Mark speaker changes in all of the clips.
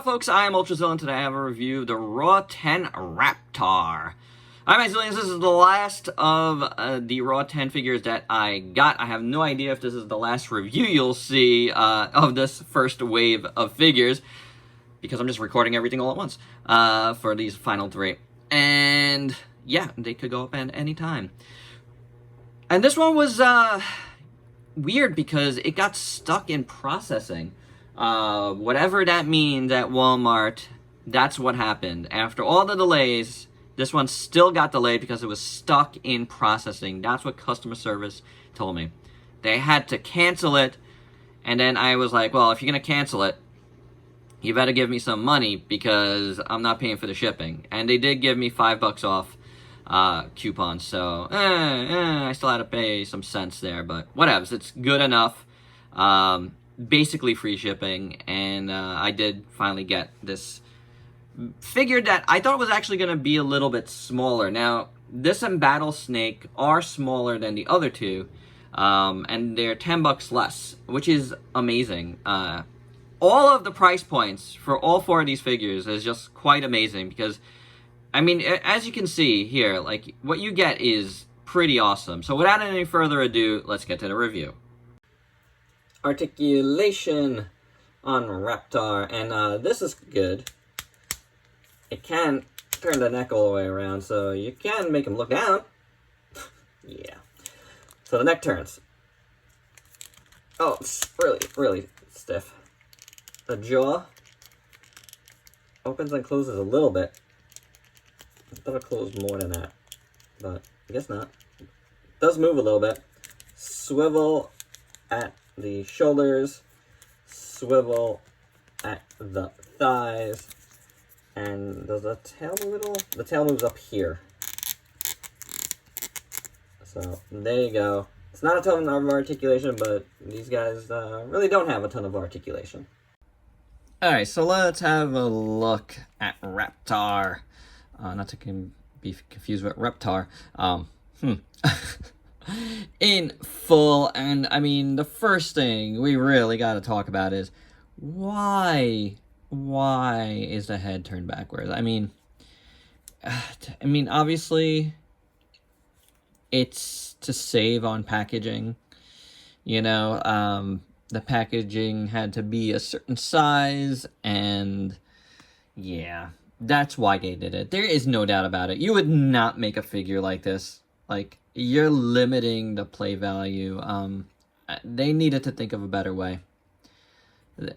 Speaker 1: up, folks? I am Ultrazilla, and today I have a review of the RAW-10 Raptar. Alright, my zillions, this is the last of the RAW-10 figures that I got. I have no idea if this is the last review you'll see of this first wave of figures, because I'm just recording everything all at once for these final three. And yeah, they could go up at any time. And this one was weird because it got stuck in processing. Whatever that means at Walmart, that's what happened. After all the delays, this one still got delayed because it was stuck in processing. That's what customer service told me. They had to cancel it, and then I was like, well, if you're going to cancel it, you better give me some money because I'm not paying for the shipping. And they did give me $5 off coupon, so I still had to pay some cents there, but whatever, it's good enough. Basically free shipping, and I did finally get this figure that I thought was actually going to be a little bit smaller. Now, this and Battlesnake are smaller than the other two, and they're $10 less, which is amazing. All of the price points for all four of these figures is just quite amazing, because, I mean, as you can see here, like, what you get is pretty awesome. So without any further ado, let's get to the review. Articulation on Raptar, and this is good. It can turn the neck all the way around, so you can make him look down. Yeah. So the neck turns. Oh, it's really, really stiff. The jaw opens and closes a little bit. I thought it closed more than that, but I guess not. It does move a little bit. Swivel at the shoulders, swivel at the thighs, and does the tail move at all? The tail moves up here. So there you go. It's not a ton of articulation, but these guys really don't have a ton of articulation. Alright, so let's have a look at Raptar. Not to be confused with Raptar. In full, and I mean, the first thing we really got to talk about is why is the head turned backwards? I mean, obviously it's to save on packaging. You know, the packaging had to be a certain size, and yeah, that's why they did it. There is no doubt about it. You would not make a figure like this. Like, you're limiting the play value. They needed to think of a better way.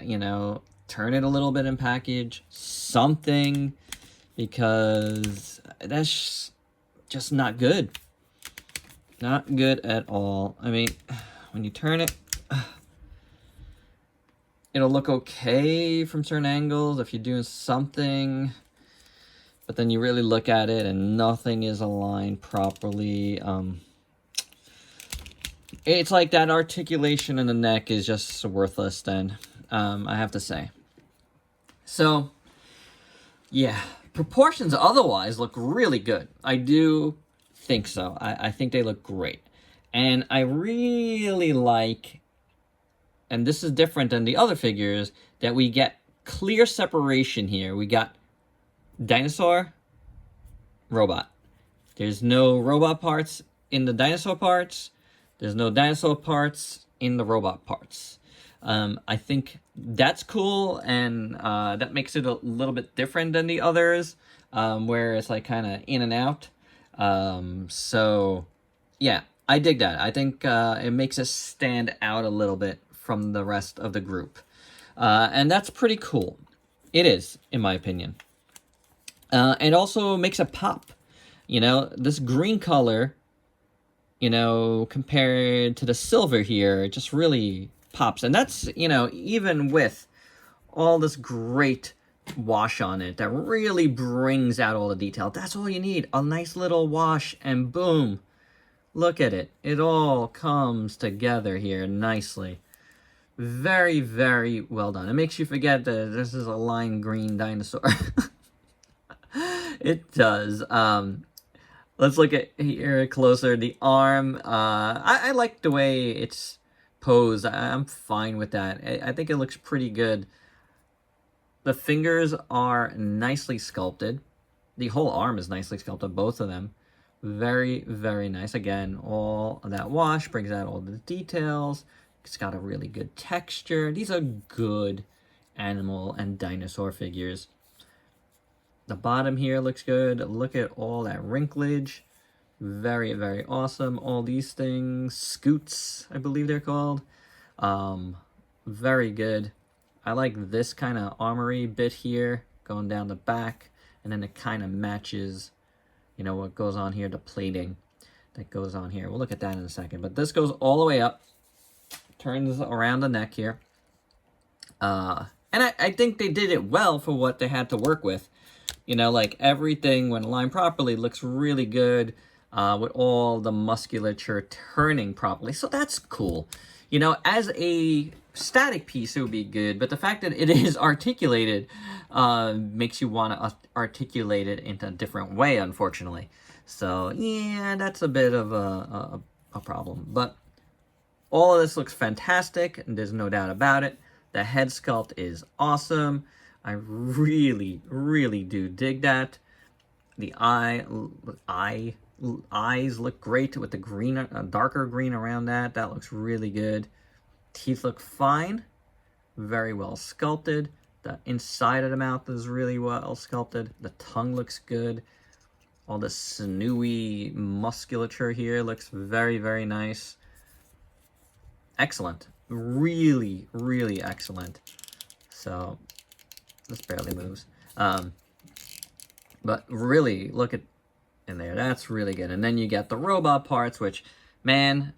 Speaker 1: You know, turn it a little bit in package, something, because that's just not good. Not good at all. I mean, when you turn it, it'll look okay from certain angles if you're doing something, but then you really look at it and nothing is aligned properly. It's like that articulation in the neck is just worthless then, I have to say. So, yeah, proportions otherwise look really good. I do think so. I think they look great. And I really like, and this is different than the other figures, that we get clear separation here. We got dinosaur, robot. There's no robot parts in the dinosaur parts. There's no dinosaur parts in the robot parts. I think that's cool, and that makes it a little bit different than the others, where it's like kind of in and out. So yeah, I dig that. I think it makes us stand out a little bit from the rest of the group. And that's pretty cool. It is, in my opinion. And also makes a pop. You know, this green color, you know, compared to the silver here, it just really pops. And that's, you know, even with all this great wash on it, that really brings out all the detail. That's all you need. A nice little wash, and boom. Look at it. It all comes together here nicely. Very, very well done. It makes you forget that this is a lime green dinosaur. It does. Let's look at here closer. The arm. I like the way it's posed. I'm fine with that. I think it looks pretty good. The fingers are nicely sculpted. The whole arm is nicely sculpted, both of them. Very, very nice. Again, all of that wash brings out all the details. It's got a really good texture. These are good animal and dinosaur figures. The bottom here looks good. Look at all that wrinklage. Very, very awesome. All these things, scoots, I believe they're called. Very good. I like this kind of armory bit here going down the back, and then it kind of matches, you know, what goes on here, the plating that goes on here. We'll look at that in a second, but this goes all the way up, turns around the neck here. And I think they did it well for what they had to work with. You know, like everything, when aligned properly, looks really good with all the musculature turning properly. So that's cool. You know, as a static piece, it would be good, but the fact that it is articulated makes you want to articulate it in a different way, unfortunately. So, yeah, that's a bit of a problem. But all of this looks fantastic, and there's no doubt about it. The head sculpt is awesome. I really, really do dig that. The eyes look great with the green, darker green around that. That looks really good. Teeth look fine. Very well sculpted. The inside of the mouth is really well sculpted. The tongue looks good. All the sinewy musculature here looks very, very nice. Excellent. Really, really excellent. So, this barely moves. But really, look at in there. That's really good. And then you get the robot parts, which, man,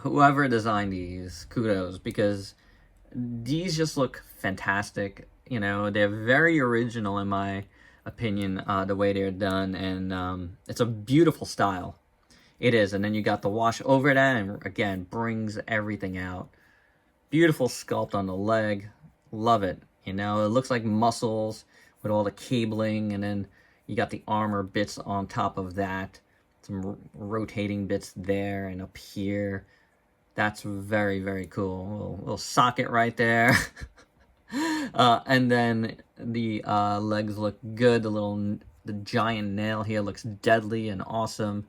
Speaker 1: whoever designed these, kudos, because these just look fantastic. You know, they're very original in my opinion, the way they're done, and it's a beautiful style. It is. And then you got the wash over that, and again, brings everything out. Beautiful sculpt on the leg. Love it. You know, it looks like muscles with all the cabling, and then you got the armor bits on top of that. Some rotating bits there and up here. That's very, very cool. Little socket right there. And then the legs look good. The giant nail here looks deadly and awesome.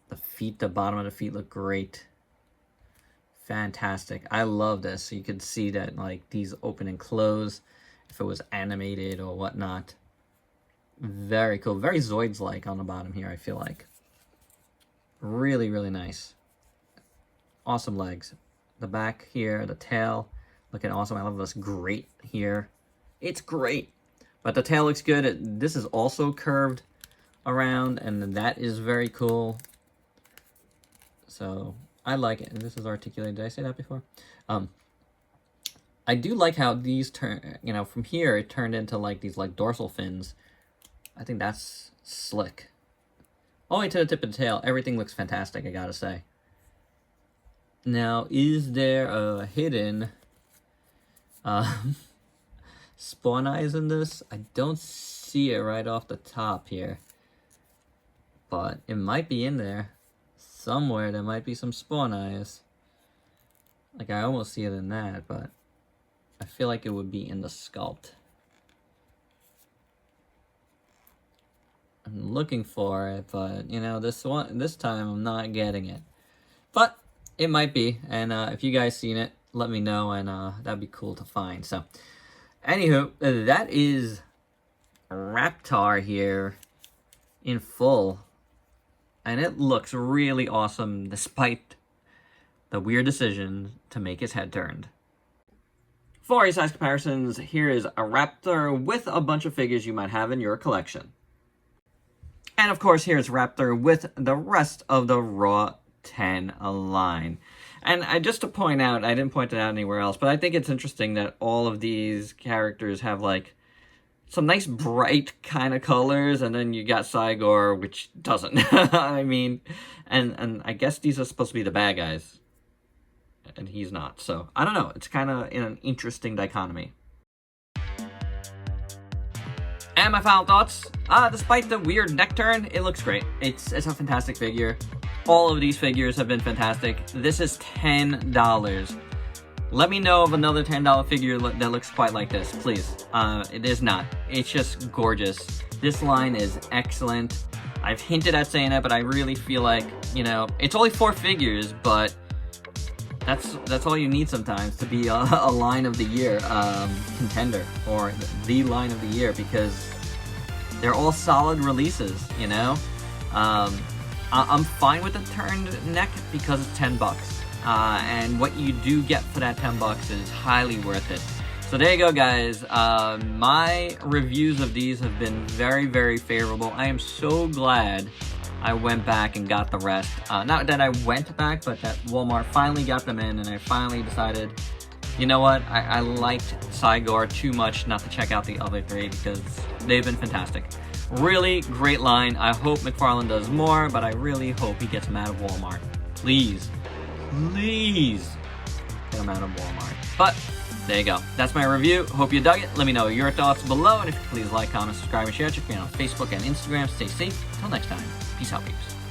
Speaker 1: The feet, the bottom of the feet look great. Fantastic. I love this. So you could see that, like, these open and close if it was animated or whatnot. Very cool. Very Zoids-like on the bottom here, I feel like. Really, really nice. Awesome legs. The back here, the tail, looking awesome. I love this grate here. It's great. But the tail looks good. This is also curved around, and that is very cool. So, I like it. And this is articulated. Did I say that before? I do like how these turn, you know, from here, it turned into, like, these, like, dorsal fins. I think that's slick. All the way to the tip of the tail. Everything looks fantastic, I gotta say. Now, is there a hidden spawn eyes in this? I don't see it right off the top here. But it might be in there. Somewhere there might be some spawn eyes. Like, I almost see it in that, but I feel like it would be in the sculpt. I'm looking for it, but, you know, this time I'm not getting it. But it might be, and if you guys seen it, let me know, and that'd be cool to find. So, anywho, that is Raptar here in full, and it looks really awesome despite the weird decision to make his head turned. For size comparisons, here is a Raptar with a bunch of figures you might have in your collection. And of course, here's Raptar with the rest of the RAW-10 line. And just to point out, I didn't point it out anywhere else, but I think it's interesting that all of these characters have, like, some nice bright kind of colors, and then you got Cygor, which doesn't. I mean, and I guess these are supposed to be the bad guys, and he's not. So, I don't know. It's kind of in an interesting dichotomy. And my final thoughts, despite the weird neck turn, it looks great. It's a fantastic figure. All of these figures have been fantastic. This is $10. Let me know of another $10 figure that looks quite like this, please. It is not. It's just gorgeous. This line is excellent. I've hinted at saying it, but I really feel like, you know, it's only 4 figures, but that's all you need sometimes to be a line of the year contender, or the line of the year, because they're all solid releases, you know? I'm fine with the turned neck because it's $10. And what you do get for that $10 is highly worth it. So there you go, guys. My reviews of these have been very, very favorable. I am so glad I went back and got the rest. Not that I went back, but that Walmart finally got them in, and I finally decided, you know what, I liked Cygor too much not to check out the other 3 because they've been fantastic. Really great line. I hope Mcfarlane does more, but I really hope he gets them out of Walmart. Please, please get them out of Walmart. But there you go. That's my review. Hope you dug it. Let me know your thoughts below, and if you please like, comment, subscribe, and share. Check me out on Facebook and Instagram. Stay safe. Until next time. Peace out, peeps.